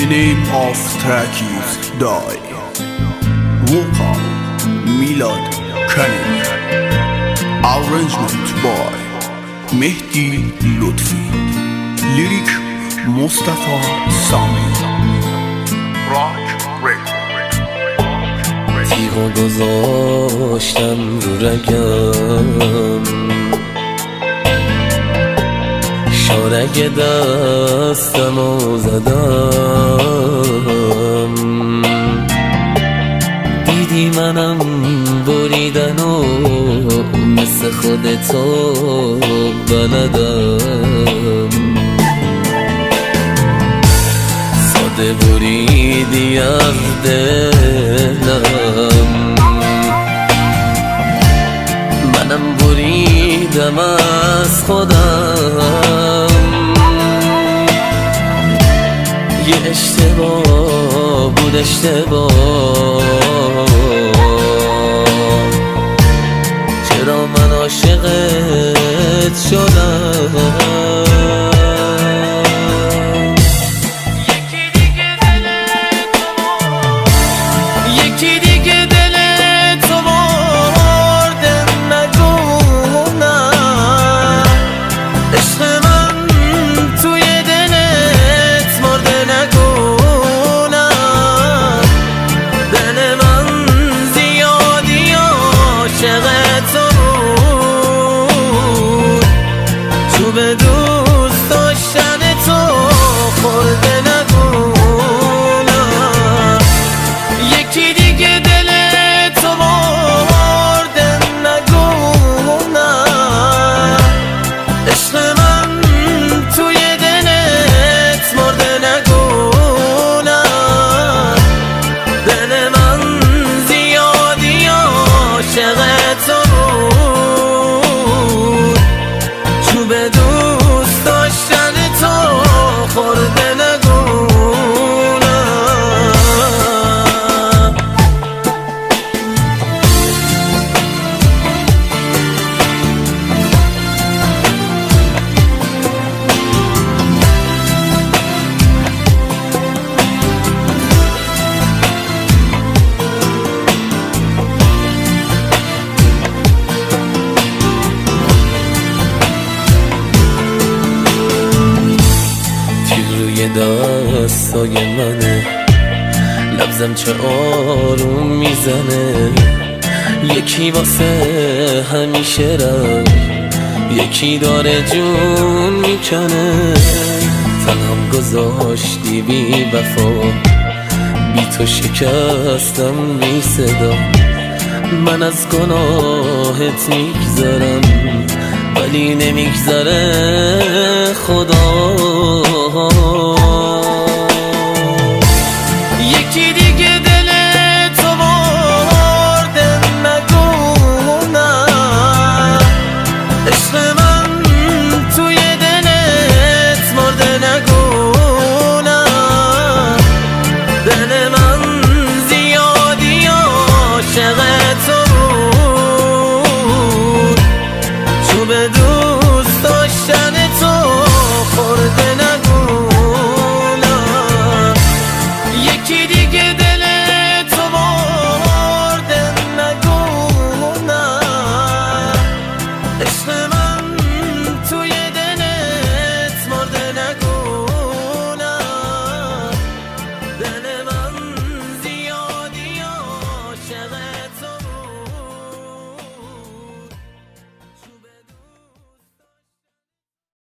name of track is Die. Vocal Milad Kanin. Arrangement by Mehdi Lutfi. Lyric Mustafa Sami. Rock Record. تیغو گذاشتم رو رگم، شارگ دستمو زدم، دیدی منم بریدن و مثل خودتو بلدم، ساده بریدی از دلم، منم بریدم از خودم، یه اشتباه بود اشتباه، چرا من عاشقت شدم. به دوست داشتن تو خورده نگونم، یکی دیگه دل تو برده نگونم، عشق من توی دلت مرده نگونم، دل من زیادی عاشق تو بود، به دوست داشتن تو خورده نگونم. دستای منه، لبزم چه آروم میزنه، یکی واسه همیشه رفت، یکی داره جون میکنه، تنم گذاشتی بی وفا، بی تو شکستم بی صدا، من از گناهت میگذرم ولی نمیگذره خدا. یکی دیگه دل تو برده نگونم، عشق من توی دلت مرده نگونم، دل من زیادی عاشق تو بود، به دوست داشتن تو